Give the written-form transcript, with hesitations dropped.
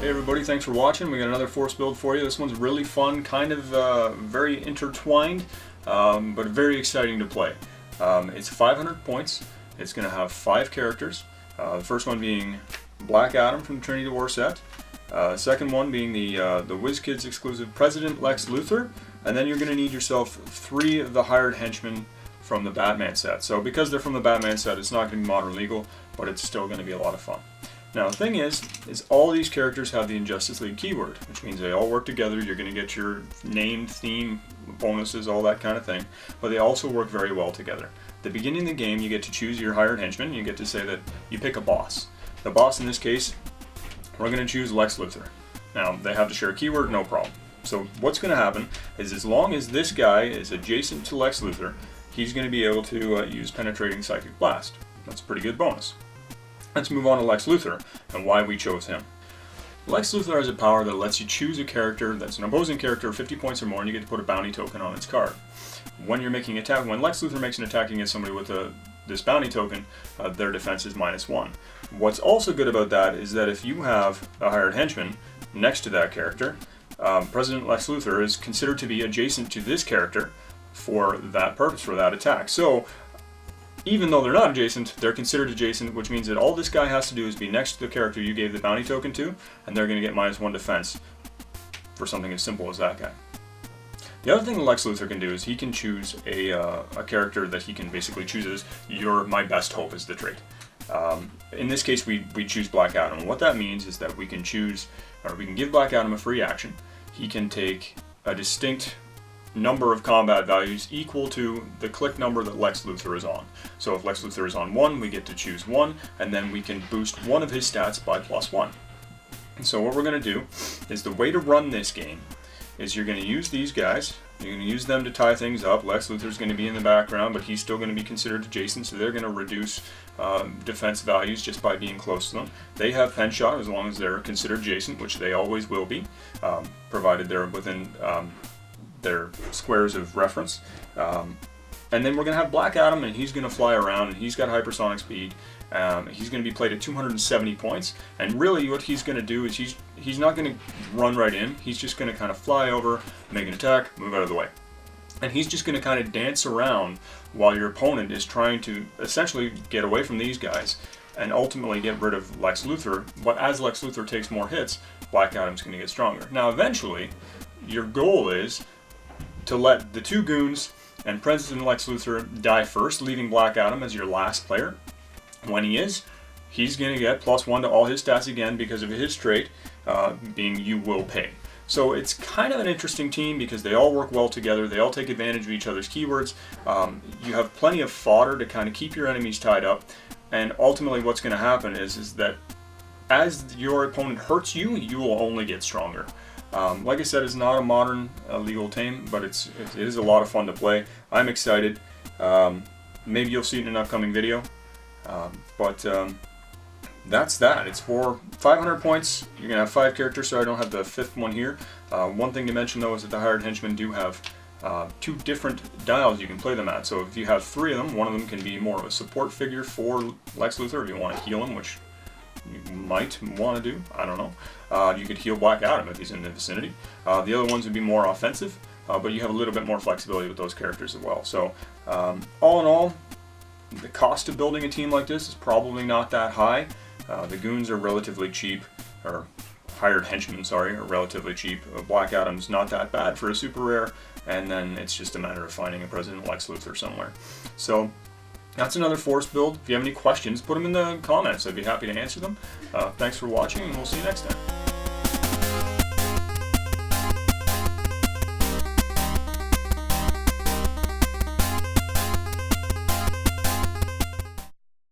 Hey everybody, thanks for watching. We got another Force build for you. This one's really fun, kind of very intertwined, but very exciting to play. It's 500 points. It's going to have 5 characters. The first one being Black Adam from the Trinity War set. Second one being the WizKids exclusive President Lex Luthor. And then you're going to need yourself 3 of the hired henchmen from the Batman set. So because they're from the Batman set, it's not going to be modern legal, but it's still going to be a lot of fun. Now the thing is all these characters have the Injustice League keyword, which means they all work together. You're going to get your name, theme, bonuses, all that kind of thing, but they also work very well together. At the beginning of the game, you get to choose your hired henchman. You get to say that you pick a boss. The boss in this case, we're going to choose Lex Luthor. Now they have to share a keyword, no problem. So what's going to happen is as long as this guy is adjacent to Lex Luthor, he's going to be able to use Penetrating Psychic Blast. That's a pretty good bonus. Let's move on to Lex Luthor and why we chose him. Lex Luthor has a power that lets you choose a character that's an opposing character of 50 points or more, and you get to put a bounty token on its card. When you're making attack, when Lex Luthor makes an attack against somebody with this bounty token, their defense is -1. What's also good about that is that if you have a hired henchman next to that character, President Lex Luthor is considered to be adjacent to this character for that purpose, for that attack. So even though they're not adjacent, they're considered adjacent, which means that all this guy has to do is be next to the character you gave the bounty token to, and they're going to get -1 defense for something as simple as that guy. The other thing Lex Luthor can do is he can choose a character that he can basically choose as my best hope is the trait. In this case, we choose Black Adam. And what that means is that we can choose, or we can give Black Adam a free action. He can take a distinct number of combat values equal to the click number that Lex Luthor is on. So if Lex Luthor is on 1, we get to choose 1, and then we can boost one of his stats by +1. And so what we're going to do is the way to run this game is you're going to use these guys. You're going to use them to tie things up. Lex Luthor's going to be in the background, but he's still going to be considered adjacent, so they're going to reduce defense values just by being close to them. They have pen shot as long as they're considered adjacent, which they always will be, provided they're within their squares of reference. And then we're going to have Black Adam, and he's going to fly around, and he's got hypersonic speed. He's going to be played at 270 points, and really what he's going to do is he's not going to run right in. He's just going to kind of fly over, make an attack, move out of the way. And he's just going to kind of dance around while your opponent is trying to essentially get away from these guys and ultimately get rid of Lex Luthor. But as Lex Luthor takes more hits, Black Adam's going to get stronger. Now eventually, your goal is to let the 2 goons and President Lex Luthor die first, leaving Black Adam as your last player. When he is, he's going to get +1 to all his stats again because of his trait, being You Will Pay. So it's kind of an interesting team because they all work well together, they all take advantage of each other's keywords. You have plenty of fodder to kind of keep your enemies tied up, and ultimately what's going to happen is that as your opponent hurts you, you will only get stronger. Like I said, it's not a modern legal team, but it is a lot of fun to play. I'm excited. Maybe you'll see it in an upcoming video. That's that. It's for 500 points. You're going to have 5 characters, so I don't have the 5th one here. One thing to mention though is that the hired henchmen do have 2 different dials you can play them at. So if you have 3 of them, one of them can be more of a support figure for Lex Luthor if you want to heal him, which you might want to do, I don't know. You could heal Black Adam if he's in the vicinity. The other ones would be more offensive, but you have a little bit more flexibility with those characters as well. So all in all, the cost of building a team like this is probably not that high. The goons are relatively cheap, or hired henchmen, sorry, are relatively cheap. Black Adam's not that bad for a super rare, and then it's just a matter of finding a President Lex Luthor somewhere. So that's another Force build. If you have any questions, put them in the comments. I'd be happy to answer them. Thanks for watching, and we'll see you next time.